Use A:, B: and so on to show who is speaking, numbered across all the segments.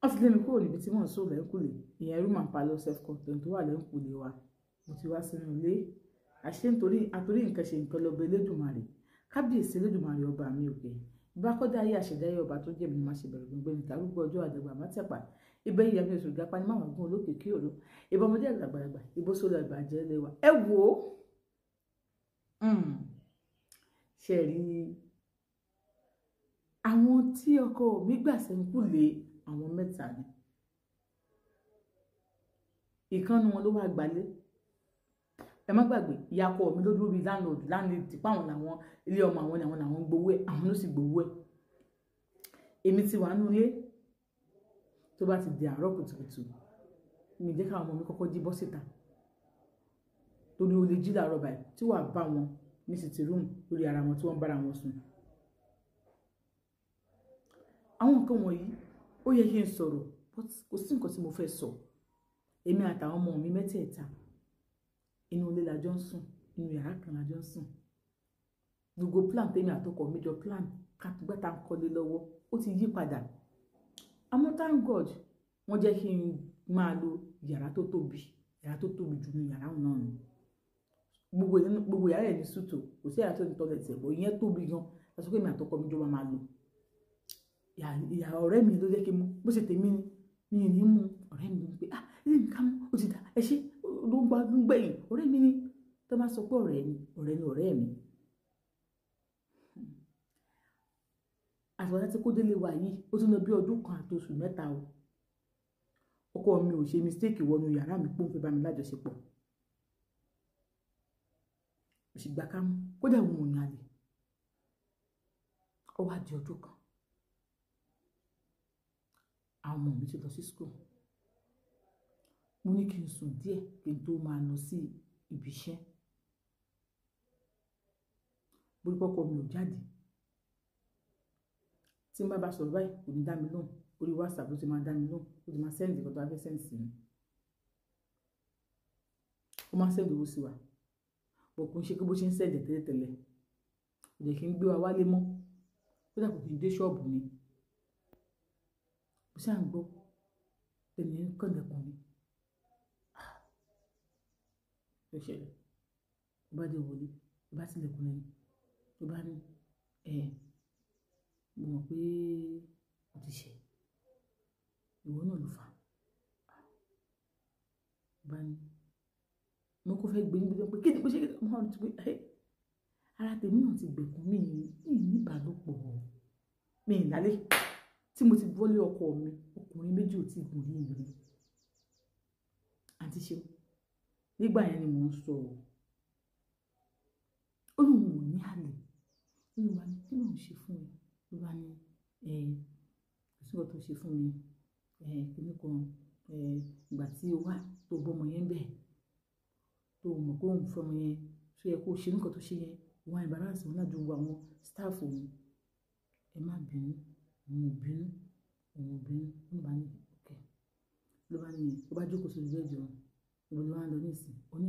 A: wọ́n ti lé mi kúrò níbi tí mò ń sọ lẹ́kùlé ìyẹn room and parlour self content tó wà lẹ́kùlé wa mo ti wá sínú ilé àṣé àtorí nǹkan ṣe nǹkan lọ́bẹ Elédùmarè kábíyèsí Elédùmarè ọba mi òkè ìbá kọ́dá ayé àṣẹdáyé ọba tó jẹ́ mi máa ṣe bẹ̀rẹ̀ gbogbo níta arúgbó ọjọ́ àdàgbà mátẹ́pà ibẹ̀ yìí yàgbé oṣù gápá ní máwọn gún olókè kí òru ìbọn ọmọdé àgbàlagbà ìbò sólò àgbà jẹ́ lẹ́wà ẹ wò ó ṣe rí àwọn tí ọkọ mi gbà sẹ́ńkùlé àwọn mẹ́ta ni ìkànnì wọn ló wá gbalé ẹ má gbàgbé ìyàkọ mi ló dúró bíi láńlọ́ọ̀dù tipa àwọn làwọn ilé ọmọ àwọn làwọn làwọn gbowó ẹ àwọn ló sì gbowó ẹ èmi ti wà nínú ilé tó bá ti di àárọ̀ kùtùkùtù mi jẹ́ káwọn ọmọ mi kọ́kọ́ jí bọ́ síta torí o lè jí làárọ̀ báyìí tí wàá bá wọn ní sitting room lórí ara wọn tí wọ́n bára wọn sùn àwọn nǹkan wọ̀nyí ó yẹ kí n sọ̀rọ̀ but kò sí nǹkan tí mo fẹ́ sọ èmi àtàwọn ọmọ mi mẹ́tẹ̀ẹ̀ta inú ilé la jọ ń sùn inú yàrá kan la jọ ń sùn gbogbo plan tèmi àtọkọ mi jọ plan kátúgbàtà ń kọ́lé lọ́wọ́ ó ti yí padà àmọ́ thank God wọ́n jẹ́ kí n máa lo yàrá tó tóbi jù ní yàrá náà ni gbogbo yàrá ẹ̀ ní sùtò kò sí yàrá tó ní tọ́lẹ̀tì ẹ̀bọ̀ ìyẹn tóbi gan lásìkò èmi àtọkọ mi jọ máa lò ìyàrá ọ̀rẹ́ mi ló jẹ́ kí n mú bó ṣe tèmi ni mi ní mú ọ̀rẹ́ mi ló ń pè ilé nǹkan mú ó ti dà ẹ ṣe ló ń gbẹ̀yìn ọ̀rẹ́ mi ni tó bá sọ pé ọ̀rẹ́ ni ọ̀rẹ́ mi àtìwọ́n tí kò délé wa yìí ó tún lọ bí ọdún kan àti oṣù mẹ́ta o ọkọ mi ò ṣe mistake wọnú yàrá mi pé òun fẹ́ bá mi lájọṣepọ̀ òṣìgbà ká mú kódà òun ò yàn lè ó wá di ọdún kan àwọn ọmọ mi ti lọ sí school mo ní kí n sùn díẹ̀ kí n tó máa lọ sí ibi iṣẹ́ borí pọ́kọ mi ò jáde tí n bá sọ̀rọ̀ báyìí kò ní dá mi lóhùn orí WhatsApp ló ti máa dá mi lóhùn ó ti máa sẹ́ǹdì kan tó wá fẹ́ sẹ́ǹdì sí mi ó máa sẹ́ǹdì owó sí wa bọ̀ kò ń ṣe pé bó ṣe ń sẹ́ǹdì tẹ́lẹ̀tẹ́lẹ̀ kò jẹ́ kí n gbé wa wálé mọ́ ó dà kò kí n dé ṣọ́ọ̀bù mi mo ṣáà ń gbọ́ ẹni kọ̀ǹdẹ̀kùn mi ló ṣẹlẹ̀ ó bá dé wọlé ó bá tilẹ̀kùn lẹ́yìn ó bá ní mo mọ̀ pé mo ti ṣe ìwọ náà ló fà á bá ní mo kò fẹ́ gbé níbi tó pé kí ni mo ṣe kí ni mo ti pé ara tèmi náà ti gbẹ̀kún mi ní ìbálòpọ̀ mi ìdálé tí mo ti bọ́lé ọkọ mi ọkùnrin méjì ò tí gùn ní ìlú àti ṣe nígbà yẹn ni mò ń sọ ó lóun ò ní àlè ó lóun bá ní kí lóun ṣe fún mi ló bá ní kò sí ọ̀tọ̀ ṣe fún mi kíní kan ìgbà tí o wá tó bọ́mọ yẹn bẹ́ẹ̀ tó mọ̀ pé òun fọmọ yẹn tó yẹ kó ṣe nǹkan tó ṣe yẹn wọn ìbáraṣẹ wọn lájú àwọn staff òun ẹ má bínú òun ò bínú wọn bá ní ọkẹ ló bá ní ó bá jókòó sórí bẹ́ẹ̀dì wọn ìbò ló wá ń lọ nísìn ó ní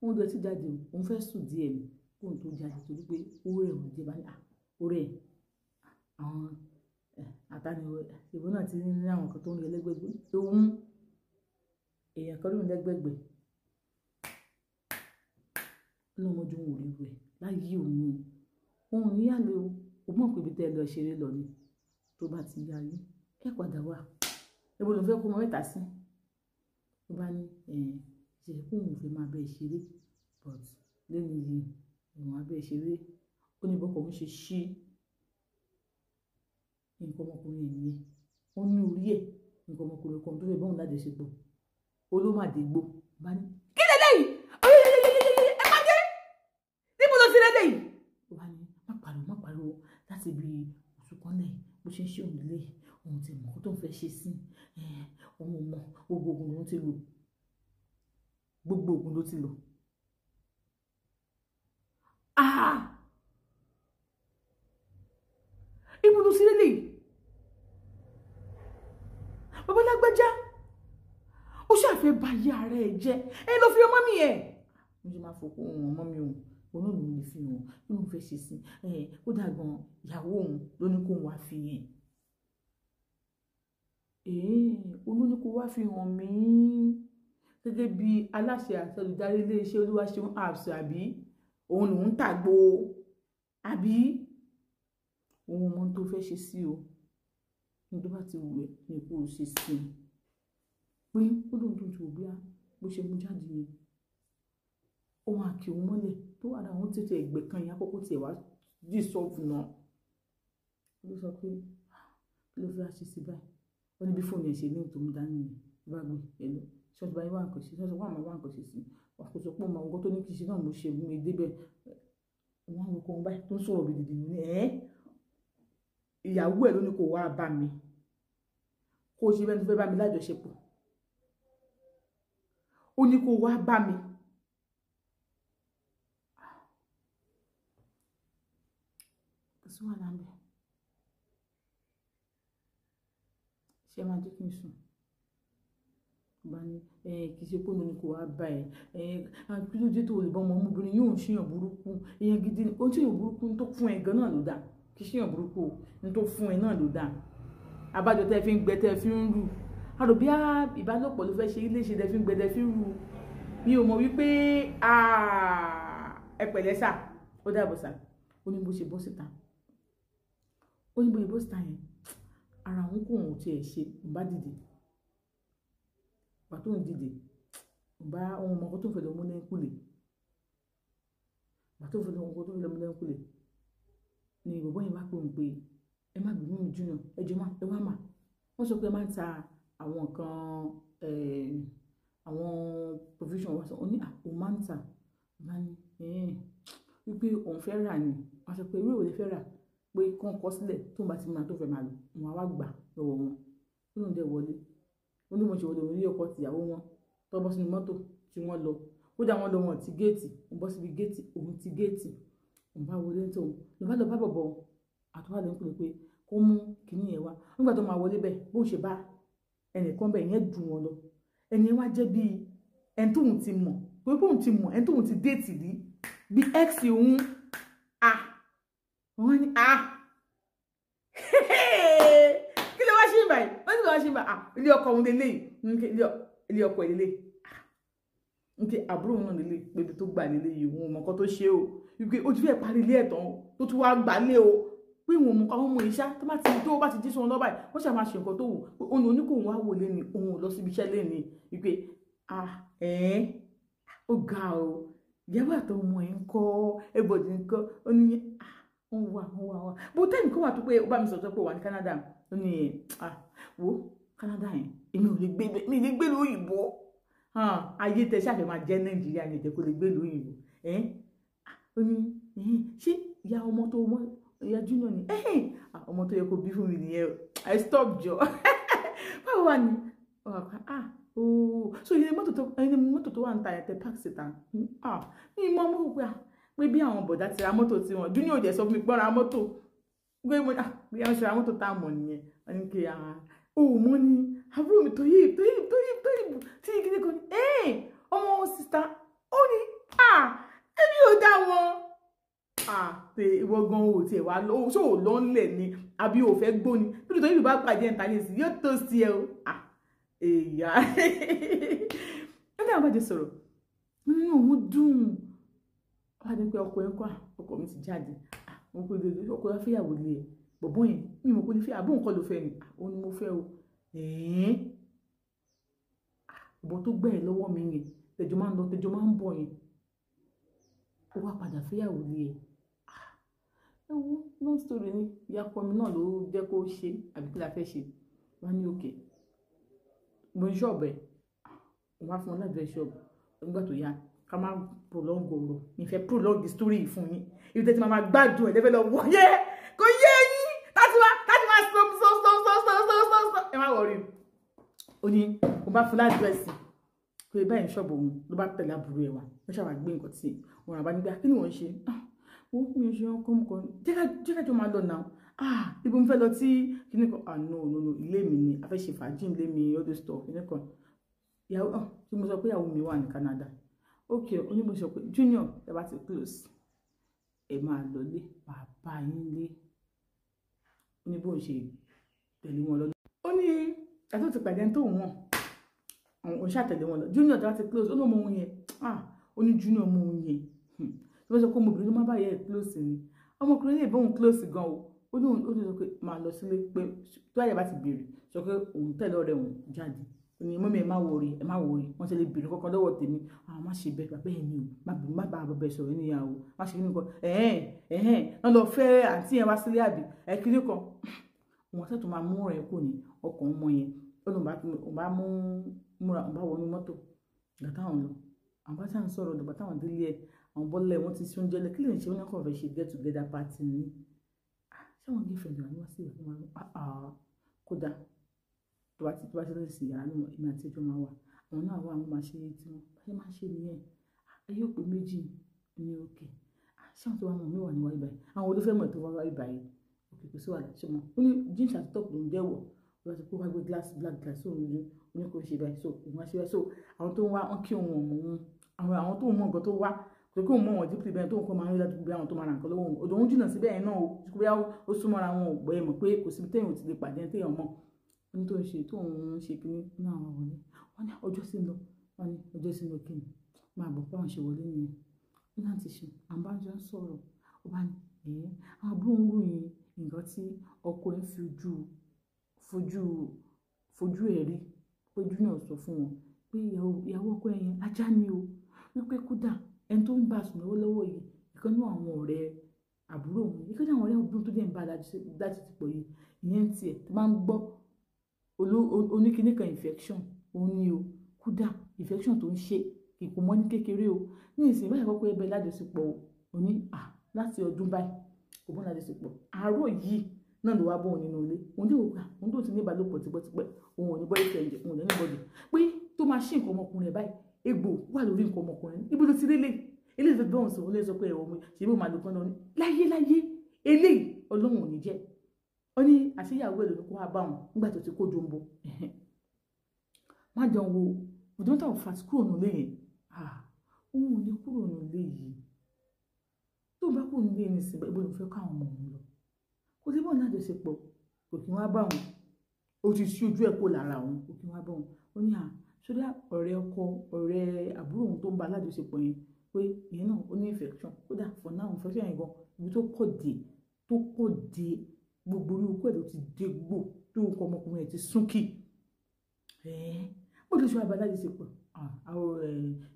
A: òun jẹ ti jáde òun fẹ́ sùn díẹ̀ ni kóun tó jáde torí pé ó rẹ̀ òun jẹ bá ní ó rẹ̀ àwọn àtàníwò ìbò náà ti ní àwọn kan tó ń rí ẹlẹ́gbẹ̀gbẹ̀ òun èèyàn kan ló ń lẹ́gbẹ̀gbẹ̀ lọ́mọdún òun rí rẹ̀ láyé òun níyàlé o mọ̀ pé ibi tẹ́ ẹ lọ ṣeré lọ ni tó bá ti yá yín ẹ padà wá ibo ló fẹ́ kó mọ mẹ́ta sí tó bá ní ṣe kó òun fẹ́ máa bẹ́ẹ̀ ṣeré but lẹ́nu yìí ìwọ̀n abẹ́ ṣeré ó ní bọ́kọ̀ òun ṣe ṣí nǹkan ọmọkùnrin nìyẹn ó ní orí ẹ̀ nǹkan ọmọkùnrin kan tó fẹ́ bọ́ọ̀n lájọṣepọ̀ olómàdégbò bá ní kí lélẹ́yìí ẹ má dé níbo ló ti lélẹ́yìí ó bá ní má pariwo láti ibi oṣù kan lẹ́yìn bó ṣe ń ṣe òun lé òun ti mọ̀ kó tó ń fẹ́ ṣe sí òun mọ̀ gbogbo oògùn ló ti lò gbogbo oògùn ló ti lò ibo ló ti lélẹ́yìí bàbá lágbájá ó ṣàfẹ́ bá yé ara ẹ̀ jẹ́ ẹ̀yin ló fi ọmọ mi ẹ̀ mo ṣe máa fòkó òun ọmọ mi òun òun náà ló lè fi hàn bí òun fẹ́ ṣe sí ó dàgbọ́n ìyàwó òun ló ní kó òun wá fi yẹn olóní kó wá fi hàn mí gẹ́gẹ́ bí aláṣẹ àti olùdarí iléeṣẹ́ Olúwaṣeun apps àbí òun lòún tàgbó àbí òun mọ tó fẹ́ ṣe sí o ní tó bá ti wù ẹ́ ní kó o ṣe sí i pé ó lóun tó ti wò bí bó ṣe mú jáde yẹn òun àkè òun mọ́lẹ̀ tó wà láwọn tètè ẹgbẹ́ kan yẹn àkọ́kọ́ tiẹ̀ wá dissolve náà ló sọ pé kí ló fẹ́ ṣe sí báyìí wọ́n ní bí fóònù ẹ̀ ṣe ní ìtòmú dání yẹn bá gbé ẹ lọ ṣọ́ọ̀tì báyìí wà nǹkan ṣe ṣọ́ọ̀tì wà máa wà nǹkan ṣe sí wà kó sọ pé ọmọ ọgọ́ tó ní kí ṣe náà mo ṣe mú mi débẹ̀ wọ́n á wọ ọkọ̀ báyìí tó ń sọ̀rọ̀ gidigidi ní ìyàwó ẹ̀ ló ní kó wá bá mi kó o ṣe bẹ́ẹ̀ tó fẹ́ bá mi lájọṣepọ̀ ó ní kó wá bá mi kò sí wàhálà ń bẹ̀ ṣé máa jẹ́ kí n sùn bá ní kì í ṣe pé mo ní kó wá bá kí ló dé tó lè bá ọmọbìnrin yóò ń ṣèyàn burúkú èèyàn gidi ni ó ń ṣèyàn burúkú ní tó fún ẹ gan náà ló dáa kì í ṣèyàn burúkú ní tó fún ẹ náà ló dáa abájọ tẹ́ fi ń gbẹ tẹ́ fi ń rù àrò bí ìbálòpọ̀ ló fẹ́ ṣe ilé ṣe tẹ́ fi ń gbẹ tẹ́ fi ń rù mi ò mọ̀ wípé ẹ pẹ̀lẹ́ sà ó dàbọ̀ sà ó ní bó ṣe bọ́ síta ó ní bó ṣe bọ́ síta yẹn ara òun kò hàn tí ẹ ṣe ń bá dìde bá tó ń dìde ń bá ohun ọmọ tó ń fẹ́ lọ mú lẹ́ńkùlé bá tó ń fẹ́ lọ mú lẹ́ńkùlé ni ìbọ̀bọ̀ yẹn bá pè ń pé ẹ má bínú mi jùlọ ẹ jọ má ẹ wá mà wọ́n sọ pé ẹ máa ń ta àwọn nǹkan àwọn provision wọ́n sọ ní òun máa ń tà máa ní wípé òun fẹ́ rà ni wọ́n sọ pé irú ìwé fẹ́ rà pé kán kọ sílẹ̀ tó ń bá ti máa tó fẹ́ máa lò wọn á wá gbà lọ́wọ́ wọn ó lóun dẹ̀ wọlé ó ní mo ṣe wọlé òun rí ọkọ tìyàwó wọn tó bọ́ sínú mọ́tò tí wọ́n lọ kódà wọ́n lọ wọn ti géètì òun bọ́ síbi géètì òun ti géètì òun bá wọlé tó ló bá lọ bá bọ̀bọ̀ àtúwà ló ń pè pé kó mú kinní yẹn wá nígbà tó máa wọlé bẹ́ẹ̀ bó ṣe bá ẹnìkan bẹ́ẹ̀ yẹn dùn wọn lọ ẹni wá jẹ́ bíi ẹni tóun ti mọ̀ pé bóun ti mọ̀ ẹni tóun ti déètì rí bí x òun wọ́n ní kí ló wá ṣe báyìí wọ́n ti lọ wá ṣe báyìí ilé ọkọ òun lélẹ́yìí ilé ọkọ ẹ̀ lélẹ́yìí nke àbúrò òun náà lélẹ́yìí pé ibi tó gbà lélẹ́yìí òun mọ̀ nǹkan tó ṣe o wípé ó ti fẹ́ parí ilé ẹ̀tàn tó tún wá gbà lé o pé ìwọ̀n àwọn ọmọ ìṣá tó bá ti jí sí wọn lọ́bàá yìí wọ́n ṣàmà ṣe nǹkan tó wù pé òun oníkòwò wá wò lé ní òun ò lọ síbi iṣẹ́ lé ní wípé ó ga o ìyàwó àtọmọ ọmọ ẹ̀ ń kọ́ everybody ń kọ́ ó ní wọ́n wà bó tẹ́nì kan wà tó pé ó bá mi sọ̀tọ́ pé wà ní Canada ó ní wo Canada yẹn èmi ò lè gbé lóyìnbó ayé tẹ ṣàfẹ́ máa jẹ́ Nàìjíríà ní ìjẹ́ kó lè gbé lóyìnbó ó ní ṣé ìyá ọmọ tó mọ́ ìyá junior ni ọmọ tó yẹ kó bí fún mi nìyẹn I stop jọ báwo wà ní so ilé mọ́tò tó wà ń ta ẹ̀tẹ̀ taxi ta ní ìmọ̀ ọmọ òpè pé bí àwọn bọ̀dá ti ra mọ́tò tí wọn junior jẹ́ sọ fún mi pé ra mọ́tò pé mo bí wọ́n ṣe ra mọ́tò tá a mọ̀ nìyẹn wọ́n ní kí mọ́ ni àbúrò mi tó yìí tí kíní kan ní ọmọ sista ó ní ẹbí ò dá wọn pé ìwọ gan o tiẹ̀ wá lọ́wọ́ ṣó ò lọ́nlẹ̀ ni àbí ò fẹ́ gbóni bí tó yìí bá pàdé ẹ̀ta ní ìsìn yóò tó sí ẹ o èyà ẹni àwọn àjẹ sọ̀rọ̀ nínú òun dùn wọ́n á dé pé ọkọ ẹ̀ ń kọ́ ọkọ mi ti jáde wọ́n pè lè ọkọ ẹ̀ fẹ́yàwó lé ẹ̀ bọ̀bọ́ yẹn mi mọ̀ kó lè fẹ́ àbó nǹkan ló fẹ́ ni òun ni mo fẹ́ o ọ̀bọ̀ tó gbẹ̀ ẹ̀ lọ́wọ́ mi yẹn tẹjọ́ máa ń lọ tẹjọ́ máa ń bọ̀ yẹn ó wá padà fẹ́yàwó lé ẹ̀ ẹwú long story ni ìyá ọkọ mi náà ló jẹ́ kó ṣe àbí kí la fẹ́ ṣe wọ́n ní òkè mo ń ṣọ́ọ̀bù ẹ̀ wọ́n wá fún wọn láti ẹ̀ ṣọ́ọ̀bù nígbà tó yá ká má prolong ọ̀rọ̀ mi fẹ́ prolong the story fún yín ibi tẹ́tí máa gbádùn ẹ̀ lẹ́fẹ̀ẹ́ lọ wọ́ yẹ kò yé yín láti máa stop ẹ má wọrí ó ní mo bá fún láti ẹ̀sìn pé báyìí ṣọ́ọ̀bù òun ló bá tẹ̀lé àbúrò ẹ̀ wá wọ́n ṣàwà gbé nǹkan tí wọn àbá nígbà kí ni wọ́n ṣe ó mi ṣe ọkọ nǹkan jẹ́kájọ́ máa lọ náà ibi mo fẹ́ lọ tí kíní kan no ilé mi ni a fẹ́ ṣe fàájì ilé mi all this stuff kíní kan ìyàwó tí mo sọ pé ìyàwó mi wà ní Canada ok onímọ̀ sọ pé junior ẹ bá ti close ẹ máa lọ lé bàbá yín lé ó ní bó ń ṣe tẹ̀lé wọn lọ ó ní àti ti pàdé tó wọn òun ṣàtẹ̀lé wọn lọ junior tó bá ti close ó ní ọmọ òun yẹn ó ní junior ọmọ òun yẹn tí wọ́n sọ pé ọmọbìnrin ló má bá yẹ ẹ̀ close ni ọmọkùnrin lè bá òun close gan o ó ní sọ pé máa lọ sílé pé tó àyè bá ti béèrè sọ pé òun tẹ̀lé ọ̀rẹ́ òun jáde ní mọ́mí ẹ má wọrí wọ́n ṣe lè béèrè kọ́kọ́ lọ́wọ́ tèmi àwọn má ṣe bẹ́ẹ̀ bàbá ẹ̀ ní o má bá bàbá ẹ̀ sọ̀rọ̀ níyàwó má ṣe nínú kan wọ́n lọ fẹ́ àǹtí yẹn wá sílé àbí ẹ̀kíní kan wọ́n sẹ́tù máa mú ọ̀rẹ́ kò ní ọkàn ọmọ yẹn ó lóun bá múra wọnú mọ́tò ìgbà táwọn lọ àwọn bá táwọn sọ̀rọ̀ ìgbà táwọn délé ẹ̀ àwọn bọ́lẹ̀ wọ́n ti sí oúnjẹ lẹ̀ kí lè ṣe wọ́n kàn fẹ́ ṣe get together party ni ṣé wọ́n gé fẹ̀dọ̀ àwọn sí ìwà kódà tó bá ti lọ sí yàrá náà ìmọ̀ àti ẹjọ́ máa wà àwọn náà wà àwọn máa ṣe tí wọ́n bá ṣe máa ṣe nìyẹn ayé òpè méjì ní òkè ṣé àwọn tó wà wọn mẹ́wàá ní wáyé báyìí àwọn olófẹ́ mọ̀ tó wá wáyé báyìí òkè kò sí wàhálà ṣe mọ́ ó ní jeans àti top ló ń jẹ́wọ̀ wọ́n ti kó wá gbé black glass sóòrùn ojú ó ní kò ṣe báyìí so òun wá ṣe báyìí so àwọn tó ń wá wọn kí òun ọmọ wọn àwọn tó ń mọ nǹkan tó wá kò kí òun mọ wọn dípò bẹ́ẹ̀ tó ń kọ́ máa ń rí láti gbé àwọn tó máa rà nǹkan lọ́wọ́ òun òun jìnnà síbẹ̀ náà o kó bá ó súnmọ́ra wọn ò gbọ́ ẹ mọ̀ pé kò síbi téèyàn ò ti lè pàdé téèyàn mọ̀ ní tó ń ṣe tó ń ṣe kínní ní àwọn wọlé wọn ní ọjọ́ sí lọ wọn ní ọjọ́ sí lọ kíni máa bọ̀ báwọn ṣe wọlé nìyẹn ní láti ṣe àbájọ ń sọ̀rọ̀ ó bá ní àwọn àbúrò ń ròyìn nǹkan tí ọkọ ẹ̀ fojú ẹ̀ rí péjú náà sọ fún wọn pé ìyàwó ọkọ ẹ̀ yẹn ajá ni o wípé kódà ẹni tó ń bá sùn lọ́wọ́lọ́wọ́ yìí ìkan náà àwọn ọ̀rẹ́ àbúrò òun ìkan náà àwọn ọ̀rẹ́ ọdún tó dẹ̀ ń bá láti ti pọ̀ yìí ìyẹn tiẹ̀ tó máa ń gbọ́ oníkíníkan infection òun ni o kódà infection tó ń ṣe kìkù mọ́ ní kékeré o ní ìsìn báyìí kọ́kọ́ ẹbẹ̀ lájọṣepọ̀ o ní láti ọdún báyìí kò bọ́ lájọṣepọ̀ àárọ̀ yìí náà ló wá bọ́ òun nínú ilé òun dé òkú òun tó ti ní ìbálòpọ̀ tipẹ́tipẹ́ òun ò ní bọ́ ìfẹ́ ẹ̀jẹ̀ òun ò ní bọ́dọ̀ pé tó máa ṣe nǹkan ọmọkùnrin ẹ̀ báyìí egbò wà lórí nǹkan ọmọkùnrin ibi ló ti rélé eléyìí fẹ́ bọ́ọ̀n sọ ó lè sọ pé ẹ̀wọ̀n mi ṣe bí ó máa lò kán náà láyé eléyìí ọlọ́run ò ní jẹ́ ó ní àṣeyàwó ẹ̀ ló ní kó wá bá wọn nígbà tó ti kó jombo má dán wo òdòmọ́tà ò fàtí kúrò nílé yẹn òun ò ní kúrò nílé yìí tó bá kúrò nílé ní ìsìn ibo ló fẹ́ káwọn ọmọ òun lọ kò sí bọ́ọ̀ láti ṣe pọ̀ kò kí wọ́n á bá wọn ó ti ṣí ojú ẹ̀ kó lára òun kò kí wọ́n á bá wọn ó ní sódà ọ̀rẹ́ ọkọ ọ̀rẹ́ àbúrò òun tó ń bá alájọṣepọ̀ yẹn pé ìyẹn náà ó ní infection kódà for now infection yẹn gan ibi tó pọ̀ dé gbogbo orí okó ẹ̀ ló ti dé gbò tó ń kọ ọmọkùnrin ẹ̀ ti súnkì ó lè ṣe wá bá alájọṣepọ̀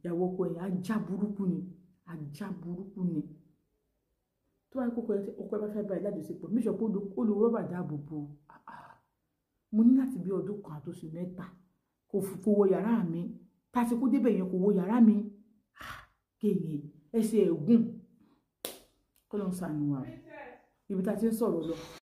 A: ìyàwó ọkọ yẹn ajá burúkú ni tó wáyé kókó ọkọ ẹ bá fẹ́ bá ẹ lájọṣepọ̀ mí sọpọ̀ ó lo rọ́bà dáàbò bo mo ní láti bí ọdún kan àtòṣù mẹ́ta kò wọ yàrá mi tásìkò débẹ̀ yẹn kò wọ yàrá mi kéèyàn ẹsẹ̀ ẹ̀gún kọ́ ló ń sànù wa ibi tá a ti ń sọ̀rọ̀ lọ.